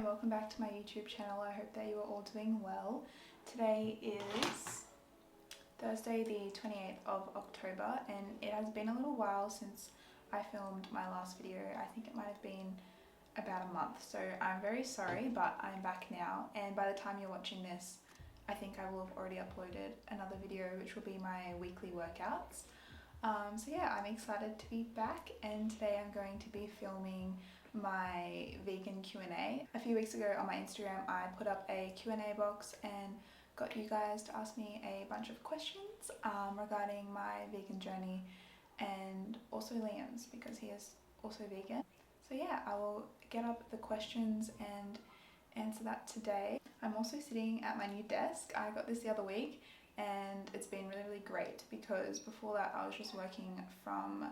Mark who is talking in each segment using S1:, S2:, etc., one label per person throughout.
S1: welcome back to my YouTube channel. I hope that you are all doing well. Today is Thursday the 28th of October and it has been a little while since I filmed my last video. I think it might have been about a month, so I'm very sorry, but I'm back now, and by the time you're watching this I think I will have already uploaded another video which will be my weekly workouts. So yeah, I'm excited to be back, and today I'm going to be filming my vegan Q&A. A few weeks ago on my Instagram I put up a Q&A box and got you guys to ask me a bunch of questions regarding my vegan journey, and also Liam's because he is also vegan. So yeah, I will get up the questions and answer that today. I'm also sitting at my new desk. I got this the other week and it's been really great because before that I was just working from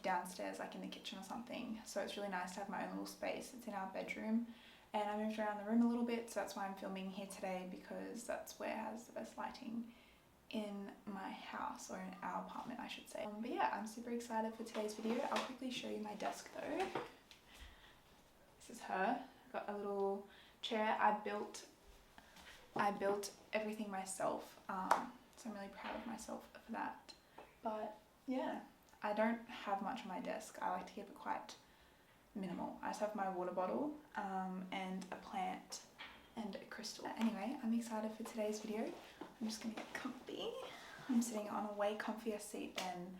S1: downstairs, like in the kitchen or something, so it's really nice to have my own little space. It's in our bedroom and I moved around the room a little bit, so that's why I'm filming here today, because that's where it has the best lighting in my house, or in our apartment I should say. But yeah, I'm super excited for today's video. I'll quickly show you my desk though. This is her. I've got a little chair. I built everything myself, so I'm really proud of myself for that. But yeah, I don't have much on my desk. I like to keep it quite minimal. I just have my water bottle and a plant and a crystal. Anyway, I'm excited for today's video. I'm just gonna get comfy. I'm sitting on a way comfier seat than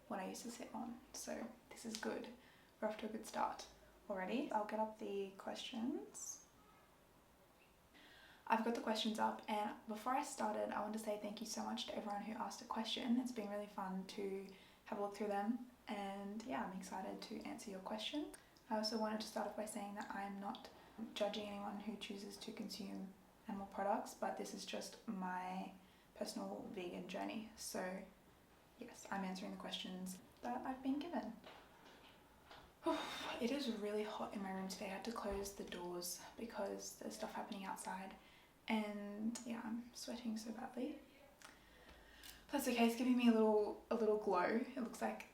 S1: what I used to sit on, so this is good. We're off to a good start already. I'll get up the questions. I've got the questions up, and before I started I want to say thank you so much to everyone who asked a question. It's been really fun to have a look through them, and yeah, I'm excited to answer your question. I also wanted to start off by saying that I'm not judging anyone who chooses to consume animal products, but this is just my personal vegan journey. So yes, I'm answering the questions that I've been given. It is really hot in my room today. I had to close the doors because there's stuff happening outside, and yeah, I'm sweating so badly. That's okay, it's giving me a little glow. It looks like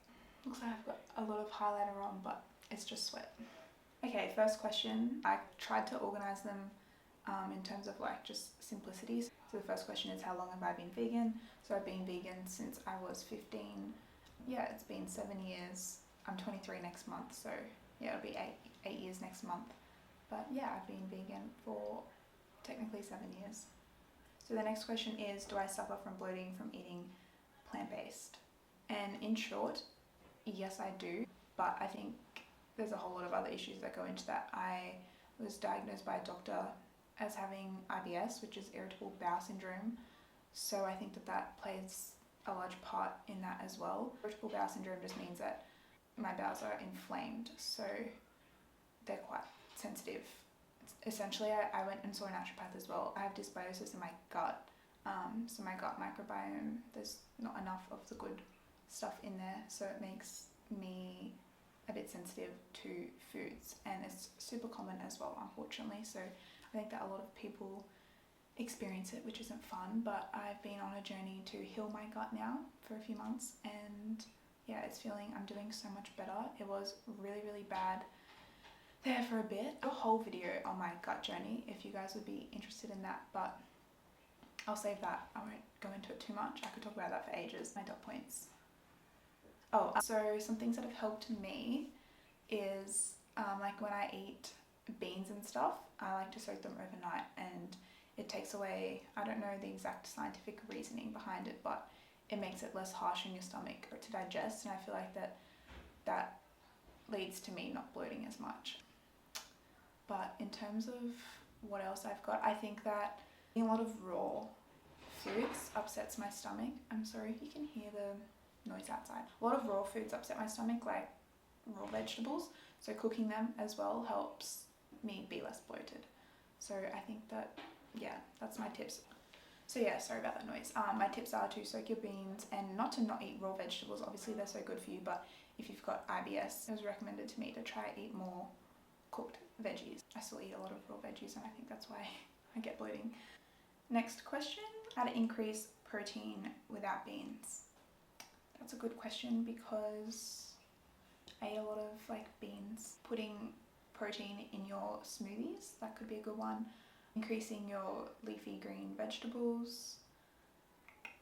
S1: I've got a lot of highlighter on, but it's just sweat. Okay, first question. I tried to organize them in terms of like just simplicities. So the first question is, how long have I been vegan? So I've been vegan since I was 15. Yeah, it's been 7 years. I'm 23 next month, so yeah, it'll be eight years next month. But yeah, I've been vegan for technically 7 years. So the next question is, do I suffer from bloating from eating plant-based? And in short, yes I do, but I think there's a whole lot of other issues that go into that. I was diagnosed by a doctor as having IBS, which is irritable bowel syndrome, so I think that plays a large part in that as well. Irritable bowel syndrome just means that my bowels are inflamed, so they're quite sensitive. Essentially, I went and saw a naturopath as well. I have dysbiosis in my gut, so my gut microbiome, there's not enough of the good stuff in there, so it makes me a bit sensitive to foods, and it's super common as well, unfortunately. So I think that a lot of people experience it, which isn't fun, but I've been on a journey to heal my gut now for a few months, and yeah, I'm doing so much better. It was really bad there for a bit. A whole video on my gut journey if you guys would be interested in that, but I'll save that. I won't go into it too much. I could talk about that for ages. My dot points. So some things that have helped me is like when I eat beans and stuff, I like to soak them overnight, and it takes away, I don't know the exact scientific reasoning behind it, but it makes it less harsh in your stomach to digest, and I feel like that leads to me not bloating as much. But in terms of what else I've got, I think that eating a lot of raw foods upsets my stomach. I'm sorry if you can hear the noise outside. A lot of raw foods upset my stomach, like raw vegetables, so cooking them as well helps me be less bloated. So I think that, yeah, that's my tips. So yeah, sorry about that noise. My tips are to soak your beans and not eat raw vegetables. Obviously they're so good for you, but if you've got IBS, it was recommended to me to try eat more cooked veggies. I still eat a lot of raw veggies, and I think that's why I get bloating. Next question, how to increase protein without beans? That's a good question because I eat a lot of like beans. Putting protein in your smoothies. That could be a good one. Increasing your leafy green vegetables.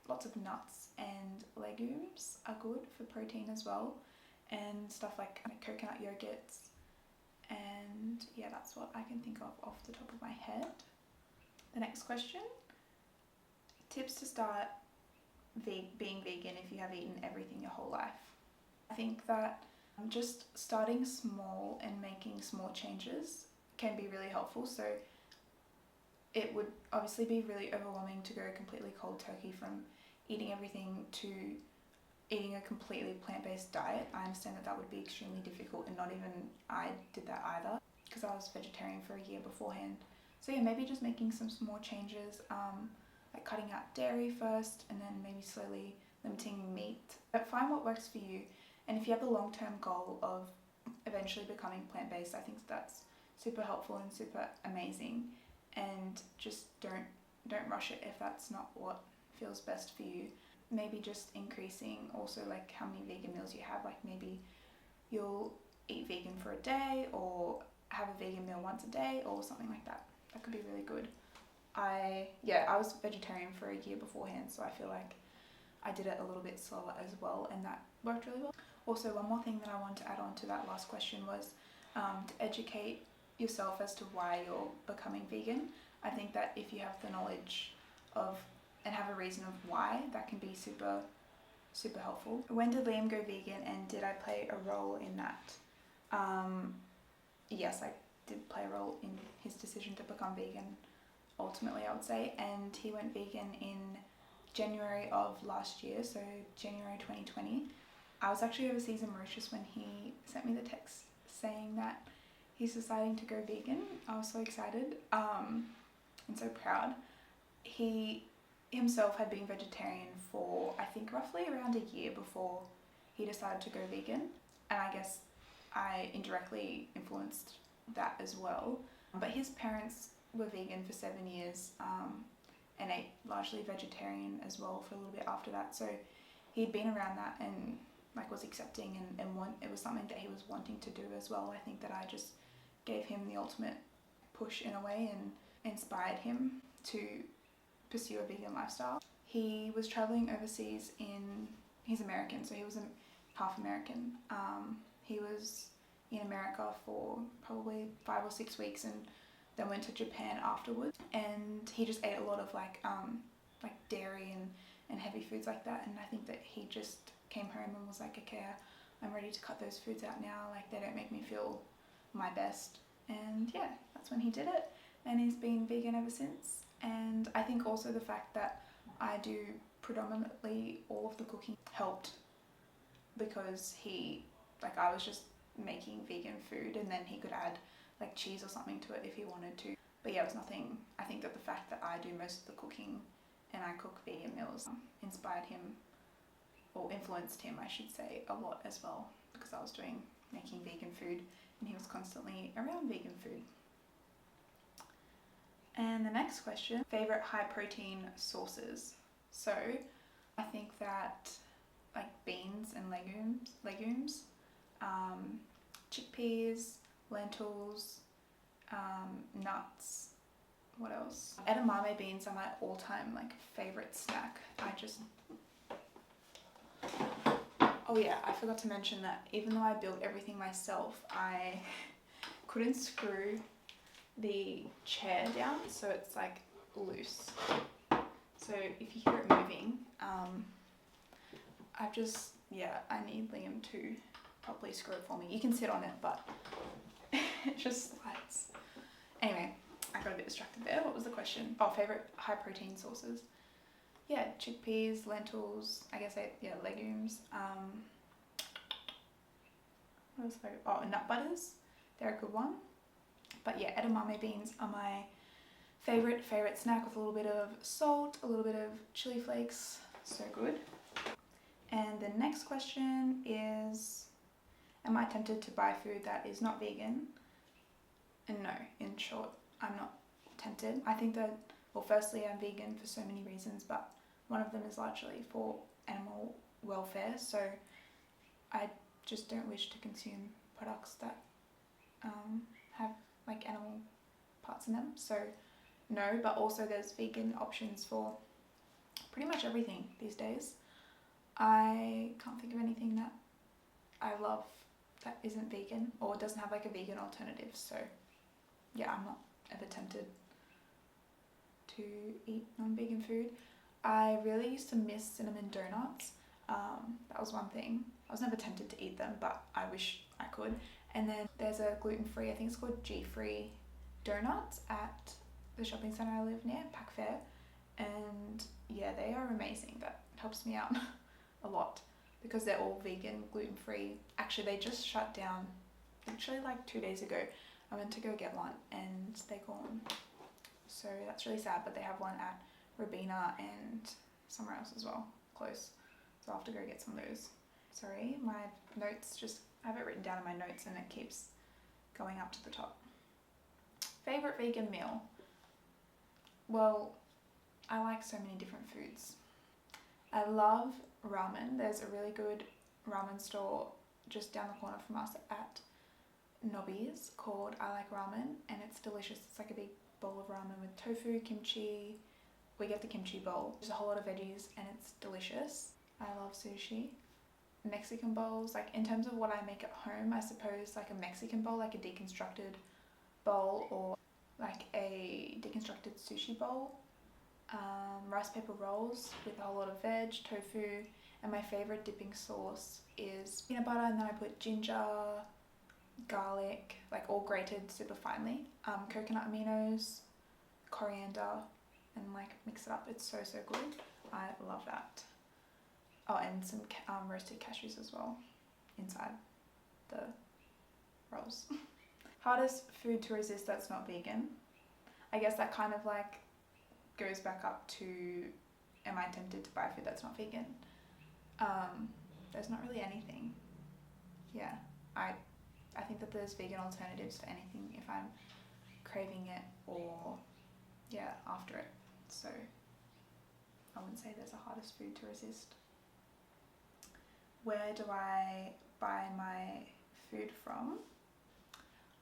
S1: Lots of nuts and legumes are good for protein as well. And stuff like coconut yogurts. And yeah, that's what I can think of off the top of my head. The next question. Tips to start being vegan if you have eaten everything your whole life. I think that just starting small and making small changes can be really helpful. So it would obviously be really overwhelming to go completely cold turkey from eating everything to eating a completely plant-based diet. I understand that would be extremely difficult, and not even I did that either because I was vegetarian for a year beforehand. So yeah, maybe just making some small changes, like cutting out dairy first and then maybe slowly limiting meat. But find what works for you, and if you have the long-term goal of eventually becoming plant-based, I think that's super helpful and super amazing. And just don't rush it if that's not what feels best for you. Maybe just increasing also like how many vegan meals you have. Like maybe you'll eat vegan for a day or have a vegan meal once a day or something like that. That could be really good. I was vegetarian for a year beforehand, so I feel like I did it a little bit slower as well, and that worked really well. Also, one more thing that I wanted to add on to that last question was to educate yourself as to why you're becoming vegan. I think that if you have the knowledge of and have a reason of why, that can be super, super helpful. When did Liam go vegan, and did I play a role in that? Yes, I did play a role in his decision to become vegan, ultimately I would say, and he went vegan in January of last year, so January 2020. I was actually overseas in Mauritius when he sent me the text saying that he's deciding to go vegan. I was so excited and so proud. He himself had been vegetarian for I think roughly around a year before he decided to go vegan, and I guess I indirectly influenced that as well. But his parents were vegan for 7 years and ate largely vegetarian as well for a little bit after that, so he'd been around that and like was accepting and it was something that he was wanting to do as well. I think that I just gave him the ultimate push in a way and inspired him to pursue a vegan lifestyle. He was traveling overseas he's American, so he was half American. He was in America for probably 5 or 6 weeks and then went to Japan afterwards, and he just ate a lot of like dairy and heavy foods like that, and I think that he just came home and was like, okay, I'm ready to cut those foods out now, like they don't make me feel my best. And yeah, that's when he did it, and he's been vegan ever since. And I think also the fact that I do predominantly all of the cooking helped, because I was just making vegan food and then he could add like cheese or something to it if he wanted to. But yeah, it was nothing. I think that the fact that I do most of the cooking and I cook vegan meals inspired him, or influenced him I should say, a lot as well, because I was making vegan food and he was constantly around vegan food. And the next question, favorite high protein sources. So I think that like beans and legumes, chickpeas, lentils, nuts. What else? Edamame beans are my all-time like favorite snack. Oh yeah, I forgot to mention that even though I built everything myself, I couldn't screw the chair down, so it's like loose. So if you hear it moving, I need Liam to properly screw it for me. You can sit on it, but it just slides. Anyway, I got a bit distracted there. What was the question? Oh, favorite high protein sources. Yeah, chickpeas, lentils, legumes. What else? Oh, nut butters. They're a good one. But yeah, edamame beans are my favorite snack, with a little bit of salt, a little bit of chili flakes. So good. And the next question is, am I tempted to buy food that is not vegan? And no, in short, I'm not tempted. I think that, well, firstly, I'm vegan for so many reasons, but one of them is largely for animal welfare. So I just don't wish to consume products that have like animal parts in them, so no. But also there's vegan options for pretty much everything these days. I can't think of anything that I love that isn't vegan or doesn't have like a vegan alternative, so yeah, I'm not ever tempted to eat non-vegan food. I really used to miss cinnamon donuts. That was one thing. I was never tempted to eat them, but I wish I could. And then there's a gluten-free, I think it's called G-Free donuts at the shopping centre I live near, Pack Fair. And yeah, they are amazing. That helps me out a lot because they're all vegan, gluten-free. Actually, they just shut down literally like 2 days ago. I went to go get one and they're gone. So that's really sad, but they have one at Rabina and somewhere else as well, close. So I'll have to go get some of those. Sorry, my notes I have it written down in my notes and it keeps going up to the top. Favourite vegan meal? Well, I like so many different foods. I love ramen. There's a really good ramen store just down the corner from us at Nobby's called I Like Ramen, and it's delicious. It's like a big bowl of ramen with tofu, kimchi. We get the kimchi bowl. There's a whole lot of veggies and it's delicious. I love sushi. Mexican bowls, like in terms of what I make at home, I suppose like a Mexican bowl, like a deconstructed bowl or like a deconstructed sushi bowl. Rice paper rolls with a whole lot of veg, tofu, and my favourite dipping sauce is peanut butter, and then I put ginger, garlic, like all grated super finely, coconut aminos, coriander, and like mix it up. It's so good. I love that. Oh, and some roasted cashews as well inside the rolls. Hardest food to resist that's not vegan? I guess that kind of like goes back up to, am I tempted to buy food that's not vegan? There's not really anything. Yeah, I think that there's vegan alternatives for anything if I'm craving it or yeah, after it. So I wouldn't say there's a hardest food to resist. Where do I buy my food from?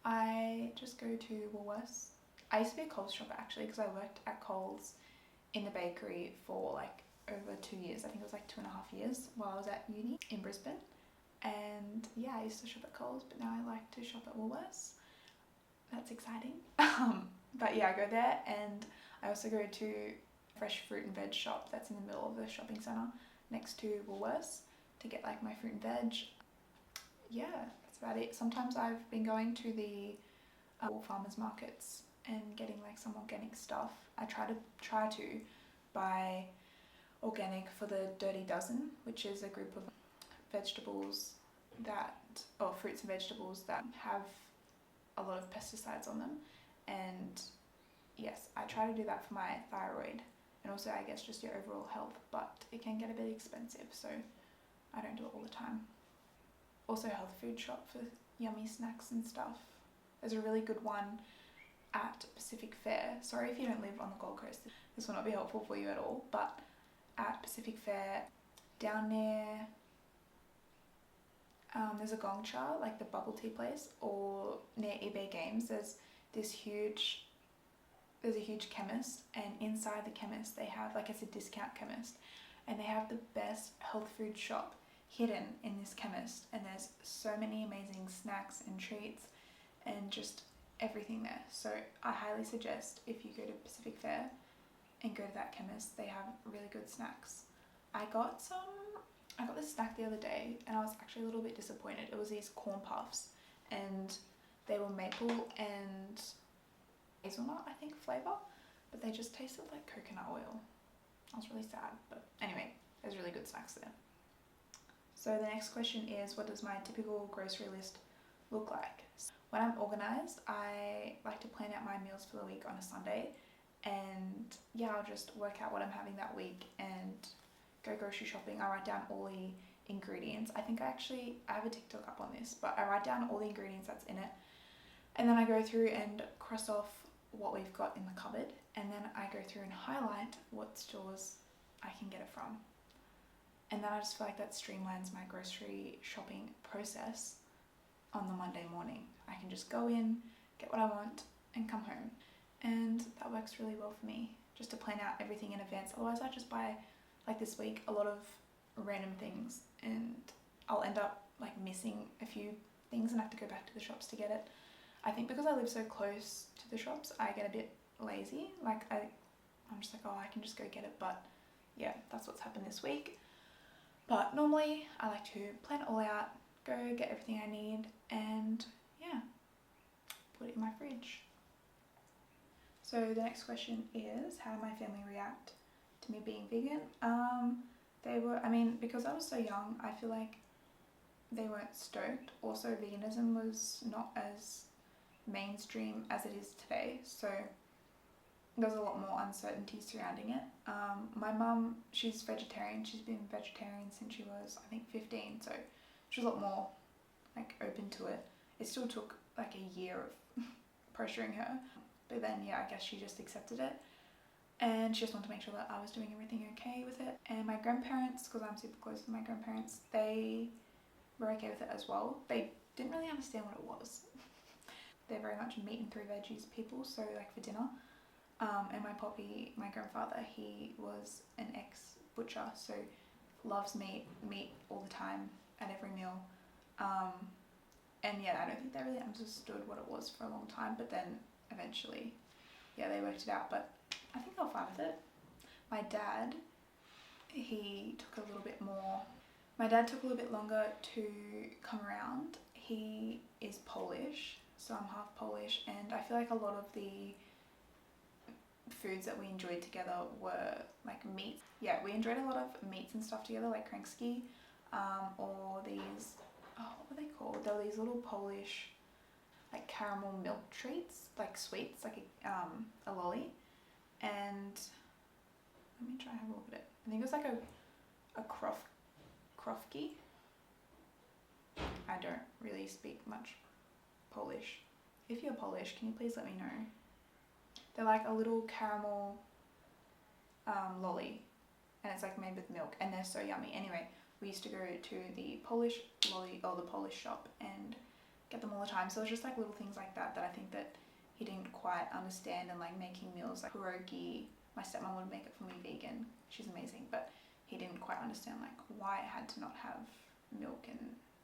S1: I just go to Woolworths. I used to be a Coles shopper actually because I worked at Coles in the bakery for like over 2 years. I think it was like 2.5 years while I was at uni in Brisbane. And yeah, I used to shop at Coles, but now I like to shop at Woolworths. That's exciting. But yeah, I go there, and I also go to a fresh fruit and veg shop that's in the middle of the shopping centre next to Woolworths to get like my fruit and veg. Yeah, that's about it. Sometimes I've been going to the farmers markets and getting like some organic stuff. I try to buy organic for the Dirty Dozen, which is a group of vegetables or fruits and vegetables that have a lot of pesticides on them. And yes, I try to do that for my thyroid and also I guess just your overall health, but it can get a bit expensive, so I don't do it all the time. Also health food shop for yummy snacks and stuff. There's a really good one at Pacific Fair. Sorry if you don't live on the Gold Coast, this will not be helpful for you at all, but at Pacific Fair down near there's a Gong Cha, like the bubble tea place, or near eBay Games there's a huge chemist, and inside the chemist they have, like, it's a discount chemist, and they have the best health food shop hidden in this chemist, and there's so many amazing snacks and treats and just everything there. So I highly suggest if you go to Pacific Fair and go to that chemist, they have really good snacks. I got this snack the other day and I was actually a little bit disappointed. It was these corn puffs and they were maple and hazelnut, I think, flavour, but they just tasted like coconut oil. I was really sad, but anyway, there's really good snacks there. So the next question is, what does my typical grocery list look like? When I'm organised, I like to plan out my meals for the week on a Sunday, and yeah, I'll just work out what I'm having that week and go grocery shopping. I write down all the ingredients. I think I have a TikTok up on this, but I write down all the ingredients that's in it, and then I go through and cross off what we've got in the cupboard, and then I go through and highlight what stores I can get it from. And then I just feel like that streamlines my grocery shopping process on the Monday morning. I can just go in, get what I want, and come home. And that works really well for me, just to plan out everything in advance. Otherwise I just buy, like this week, a lot of random things, and I'll end up like missing a few things and have to go back to the shops to get it. I think because I live so close to the shops, I get a bit lazy. Like I'm just like, oh, I can just go get it. But yeah, that's what's happened this week. But normally I like to plan it all out, go get everything I need, and yeah, put it in my fridge. So the next question is, how did my family react to me being vegan? Because I was so young, I feel like they weren't stoked. Also, veganism was not as mainstream as it is today, so there's a lot more uncertainty surrounding it. My mum, she's vegetarian. She's been vegetarian since she was, I think, 15, so she was a lot more like open to it. It still took like a year of pressuring her, but then yeah, I guess she just accepted it, and she just wanted to make sure that I was doing everything okay with it. And my grandparents, because I'm super close with my grandparents, they were okay with it as well. They didn't really understand what it was. They're very much meat and 3 veggies people, so like for dinner. And my poppy, my grandfather, he was an ex-butcher, so loves meat all the time at every meal. And yeah, I don't think they really understood what it was for a long time, but then eventually, yeah, they worked it out, but I think they're fine with it. My dad, he took a little bit longer to come around. He is Polish, so I'm half Polish, and I feel like a lot of the foods that we enjoyed together were like meat. Yeah, we enjoyed a lot of meats and stuff together, like kranski, or these, what were they called? They were these little Polish like caramel milk treats, like sweets, like a lolly. And let me try and have a look at it. I think it was like a krofki. I don't really speak much Polish. If you're Polish, can you please let me know? They're like a little caramel lolly, and it's like made with milk, and they're so yummy. Anyway, we used to go to the Polish lolly, or the Polish shop, and get them all the time. So it was just like little things like that I think that he didn't quite understand. And like making meals like pierogi, my stepmom would make it for me vegan. She's amazing, but he didn't quite understand like why it had to not have milk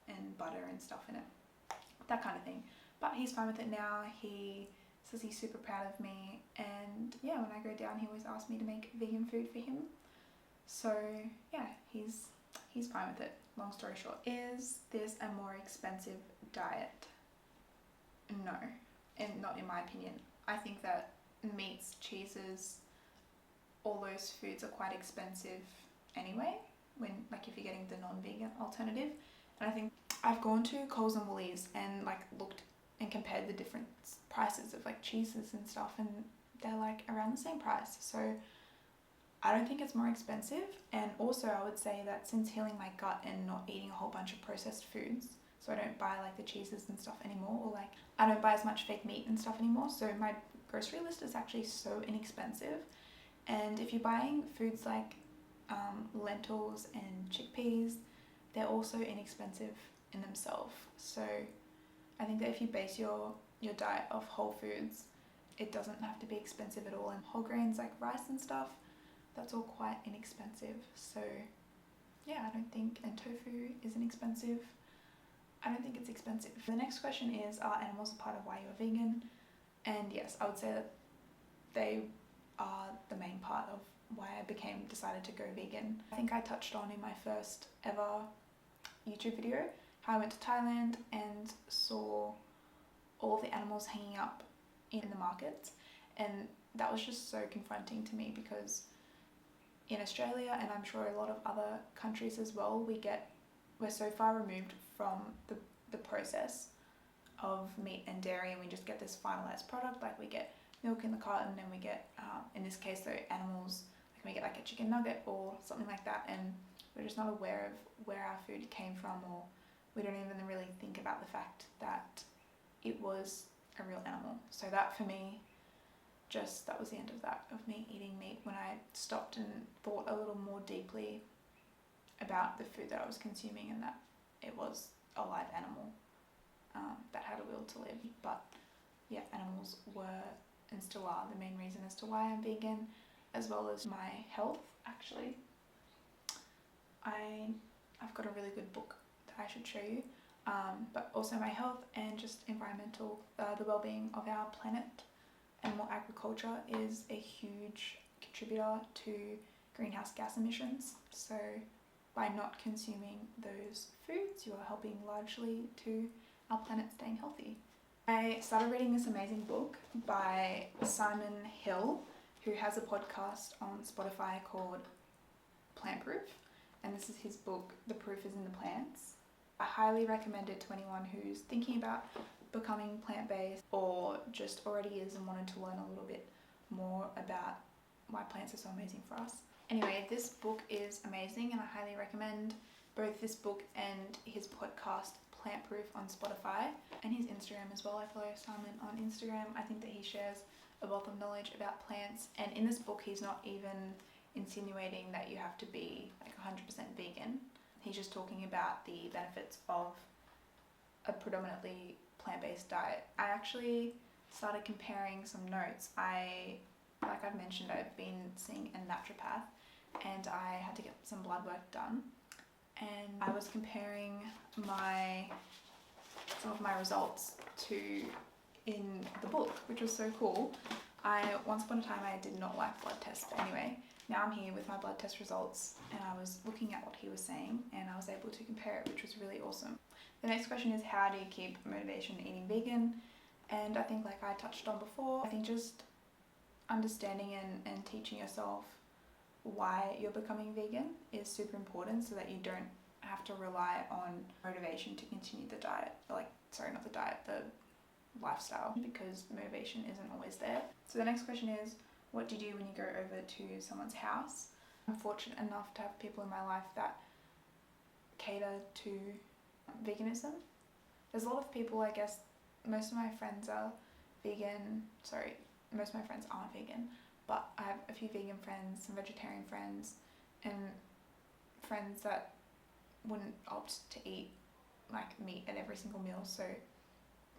S1: and butter and stuff in it, that kind of thing. But he's fine with it now. He says he's super proud of me, and yeah, when I go down, he always asks me to make vegan food for him. So yeah, he's fine with it. Long story short, is this a more expensive diet? No, and not in my opinion. I think that meats, cheeses, all those foods are quite expensive anyway, when like if you're getting the non-vegan alternative. And I think I've gone to Coles and Woolies and like looked and compared the different prices of like cheeses and stuff, and they're like around the same price. So I don't think it's more expensive. And also I would say that since healing my gut and not eating a whole bunch of processed foods, so I don't buy like the cheeses and stuff anymore, or like I don't buy as much fake meat and stuff anymore, so my grocery list is actually so inexpensive. And if you're buying foods like lentils and chickpeas, they're also inexpensive in themselves. So I think that if you base your diet off whole foods, it doesn't have to be expensive at all. And whole grains like rice and stuff, that's all quite inexpensive. So yeah, I don't think, and tofu isn't expensive. I don't think it's expensive. The next question is, are animals a part of why you're vegan? And yes, I would say that they are the main part of why I decided to go vegan. I think I touched on in my first ever YouTube video how I went to Thailand and saw all the animals hanging up in the markets, and that was just so confronting to me, because in Australia, and I'm sure a lot of other countries as well, we're so far removed from the process of meat and dairy, and we just get this finalized product. Like we get milk in the carton, and we get in this case though animals, like we get like a chicken nugget or something like that, and we're just not aware of where our food came from, or we don't even really think about the fact that it was a real animal. So that for me, that was the end of that, of me eating meat, when I stopped and thought a little more deeply about the food that I was consuming, and that it was a live animal that had a will to live. But animals were and still are the main reason as to why I'm vegan, as well as my health. Actually, I've got a really good book that I should show you, but also my health and just environmental, the well-being of our planet. Animal agriculture is a huge contributor to greenhouse gas emissions, so by not consuming those foods you are helping largely to our planet staying healthy. I started reading this amazing book by Simon Hill, who has a podcast on Spotify called Plant Proof, and this is his book, The Proof is in the Plants. I highly recommend it to anyone who's thinking about becoming plant-based or just already is and wanted to learn a little bit more about why plants are so amazing for us. Anyway, this book is amazing and I highly recommend both this book and his podcast Plant Proof on Spotify, and his Instagram as well. I follow Simon on Instagram. I think that he shares a wealth of knowledge about plants, and in this book he's not even insinuating that you have to be like 100% vegan. He's just talking about the benefits of a predominantly plant-based diet. I actually started comparing some notes. Like I've mentioned, I've been seeing a naturopath and I had to get some blood work done, and I was comparing some of my results to in the book, which was so cool. Once upon a time I did not like blood tests, but anyway, now I'm here with my blood test results and I was looking at what he was saying and I was able to compare it, which was really awesome. The next question is, how do you keep motivation eating vegan? And I think, like I touched on before, I think just understanding and teaching yourself why you're becoming vegan is super important, so that you don't have to rely on motivation to continue the diet, the lifestyle, because motivation isn't always there. So the next question is, what do you do when you go over to someone's house? I'm fortunate enough to have people in my life that cater to veganism. There's a lot of people, I guess, most of my friends are vegan, most of my friends aren't vegan, but I have a few vegan friends, some vegetarian friends, and friends that wouldn't opt to eat like meat at every single meal, so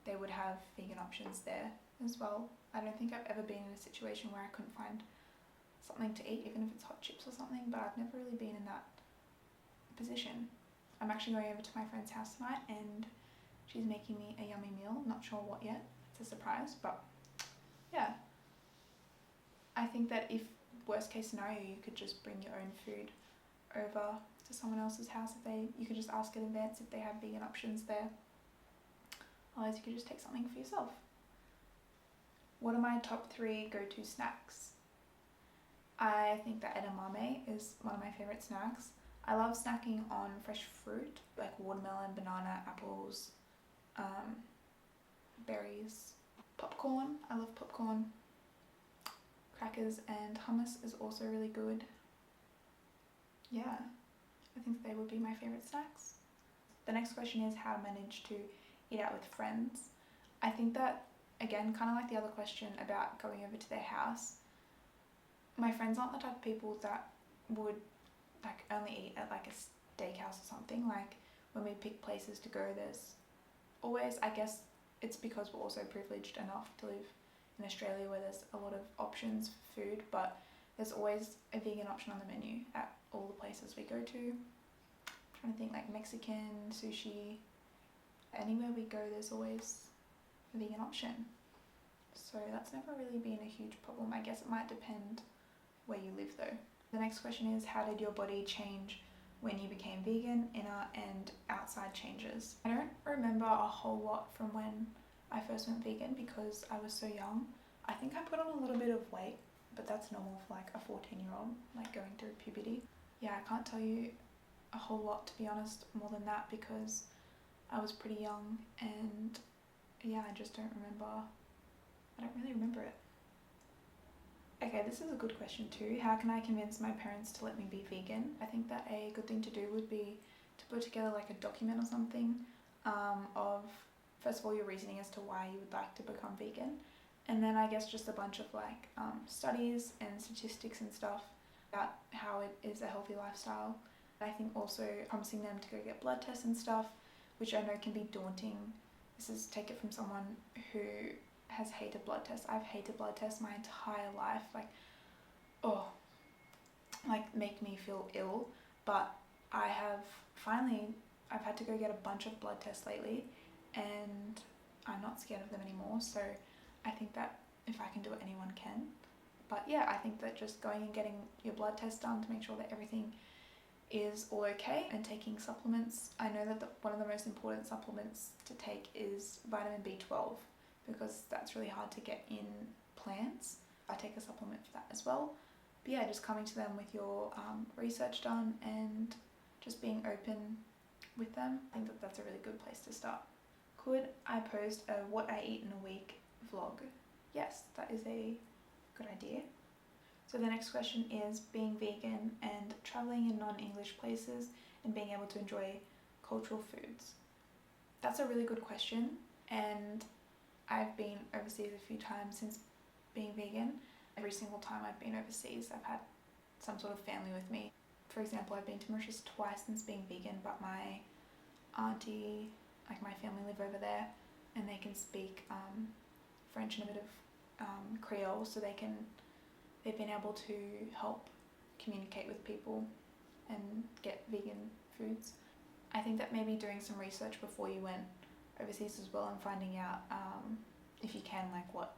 S1: they would have vegan options there as well. I don't think I've ever been in a situation where I couldn't find something to eat, even if it's hot chips or something, but I've never really been in that position. I'm actually going over to my friend's house tonight and she's making me a yummy meal. Not sure what yet, it's a surprise, but yeah. I think that if worst case scenario, you could just bring your own food over to someone else's house. You could just ask in advance if they have vegan options there. Otherwise you could just take something for yourself. What are my top 3 go-to snacks? I think that edamame is one of my favourite snacks. I love snacking on fresh fruit like watermelon, banana, apples, berries, popcorn. I love popcorn. Crackers and hummus is also really good. Yeah, I think they would be my favourite snacks. The next question is how to manage to eat out with friends. I think that, again, kind of like the other question about going over to their house, my friends aren't the type of people that would like only eat at like a steakhouse or something. Like when we pick places to go, there's always, I guess it's because we're also privileged enough to live in Australia where there's a lot of options for food, but there's always a vegan option on the menu at all the places we go to. I'm trying to think, like Mexican, sushi, anywhere we go there's always a vegan option. So that's never really been a huge problem. I guess it might depend where you live though. The next question is, how did your body change when you became vegan? Inner and outside changes. I don't remember a whole lot from when I first went vegan because I was so young. I think I put on a little bit of weight, but that's normal for like a 14-year-old, like going through puberty. Yeah, I can't tell you a whole lot, to be honest, more than that, because I was pretty young and yeah, I just don't remember. I don't really remember it. Okay, this is a good question too. How can I convince my parents to let me be vegan? I think that a good thing to do would be to put together like a document or something of, first of all, your reasoning as to why you would like to become vegan, and then I guess just a bunch of like studies and statistics and stuff about how it is a healthy lifestyle. I think also promising them to go get blood tests and stuff, which I know can be daunting. This is take it from someone who has hated blood tests. I've hated blood tests my entire life. Like, oh, like make me feel ill. But I've had to go get a bunch of blood tests lately, and I'm not scared of them anymore. So I think that if I can do it, anyone can. But yeah, I think that just going and getting your blood test done to make sure that everything is all okay, and taking supplements. I know that one of the most important supplements to take is vitamin B12, because that's really hard to get in plants. I take a supplement for that as well. But yeah, just coming to them with your research done and just being open with them. I think that that's a really good place to start. Could I post a what I eat in a week vlog? Yes, that is a good idea. So the next question is being vegan and traveling in non-English places and being able to enjoy cultural foods. That's a really good question, and I've been overseas a few times since being vegan. Every single time I've been overseas, I've had some sort of family with me. For example, I've been to Mauritius twice since being vegan, but my auntie, like my family live over there, and they can speak French and a bit of Creole, so they've been able to help communicate with people and get vegan foods. I think that maybe doing some research before you went overseas as well, and finding out if you can, like what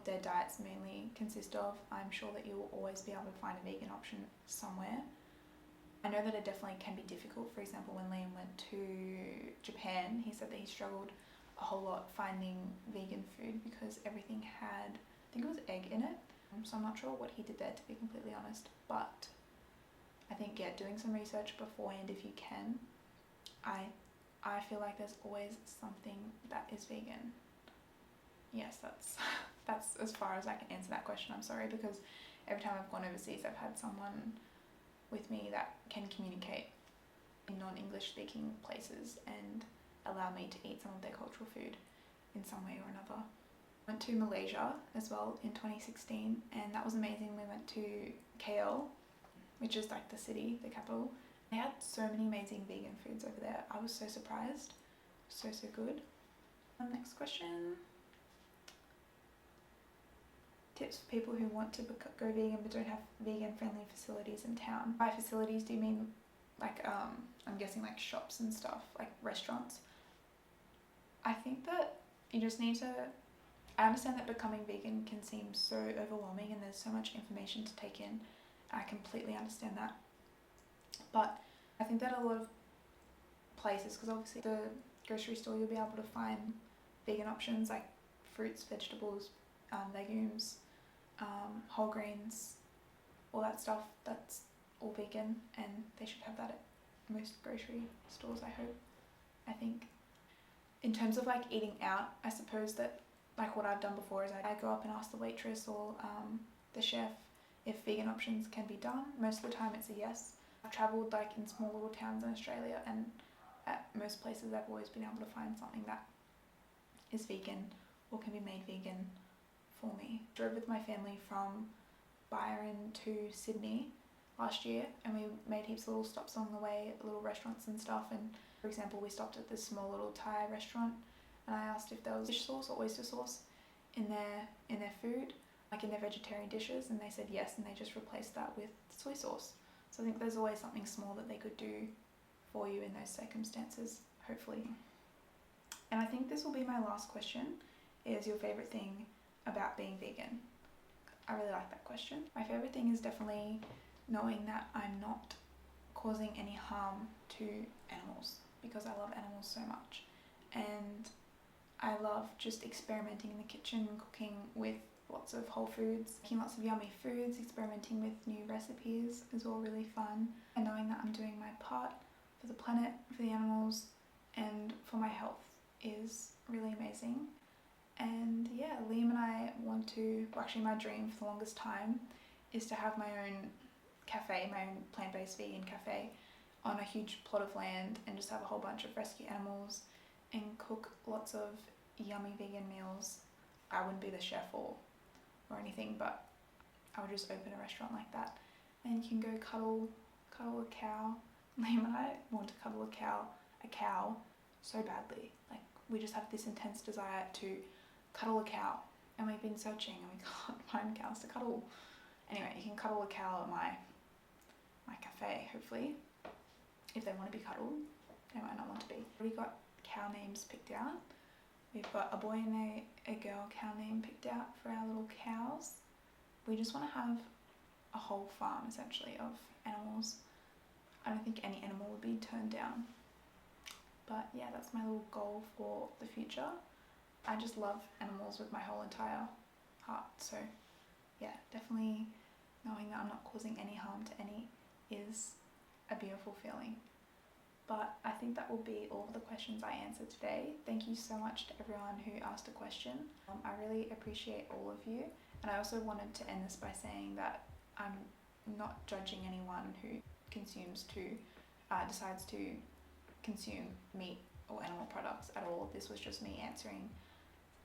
S1: their diets mainly consist of. I'm sure that you will always be able to find a vegan option somewhere. I know that it definitely can be difficult. For example, when Liam went to Japan, he said that he struggled a whole lot finding vegan food because everything had, I think it was egg in it. So I'm not sure what he did there, to be completely honest. But I think, yeah, doing some research beforehand if you can. I feel like there's always something that is vegan. Yes, that's as far as I can answer that question. I'm sorry, because every time I've gone overseas, I've had someone with me that can communicate in non-English speaking places and allow me to eat some of their cultural food in some way or another. I went to Malaysia as well in 2016, and that was amazing. We went to KL, which is like the city, the capital. They had so many amazing vegan foods over there. I was so surprised. So good. Next question. Tips for people who want to go vegan but don't have vegan friendly facilities in town. By facilities, do you mean like I'm guessing like shops and stuff, like restaurants? I think that you just need to, I understand that becoming vegan can seem so overwhelming and there's so much information to take in. I completely understand that. But I think that a lot of places, because obviously the grocery store, you'll be able to find vegan options like fruits, vegetables, legumes, whole grains, all that stuff. That's all vegan, and they should have that at most grocery stores, I hope. I think in terms of like eating out, I suppose that like what I've done before is I go up and ask the waitress or the chef if vegan options can be done. Most of the time it's a yes. I've travelled like in small little towns in Australia, and at most places I've always been able to find something that is vegan or can be made vegan for me. I drove with my family from Byron to Sydney last year, and we made heaps of little stops along the way at little restaurants and stuff. And for example, we stopped at this small little Thai restaurant, and I asked if there was fish sauce or oyster sauce in their food, like in their vegetarian dishes, and they said yes, and they just replaced that with soy sauce. So I think there's always something small that they could do for you in those circumstances, hopefully. And I think this will be my last question, is your favourite thing about being vegan? I really like that question. My favourite thing is definitely knowing that I'm not causing any harm to animals, because I love animals so much. And I love just experimenting in the kitchen, cooking with lots of whole foods, making lots of yummy foods, experimenting with new recipes is all really fun. And knowing that I'm doing my part for the planet, for the animals, and for my health is really amazing. And yeah, Liam and I want to, well, actually my dream for the longest time is to have my own cafe, my own plant-based vegan cafe on a huge plot of land, and just have a whole bunch of rescue animals and cook lots of yummy vegan meals. I wouldn't be the chef or anything, but I would just open a restaurant like that, and you can go cuddle a cow. Liam and I want to cuddle a cow so badly. Like, we just have this intense desire to cuddle a cow. And we've been searching and we can't find cows to cuddle. Anyway, you can cuddle a cow at my cafe, hopefully. If they want to be cuddled, they might not want to be. We got cow names picked out. We've got a boy and a girl cow name picked out for our little cows. We just want to have a whole farm, essentially, of animals. I don't think any animal would be turned down. But yeah, that's my little goal for the future. I just love animals with my whole entire heart. So yeah, definitely knowing that I'm not causing any harm to any is a beautiful feeling. But I think that will be all of the questions I answered today. Thank you so much to everyone who asked a question. I really appreciate all of you. And I also wanted to end this by saying that I'm not judging anyone who decides to consume meat or animal products at all. This was just me answering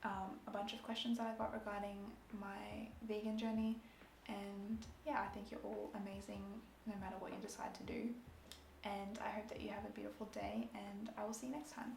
S1: a bunch of questions that I got regarding my vegan journey. And yeah, I think you're all amazing no matter what you decide to do. And I hope that you have a beautiful day, and I will see you next time.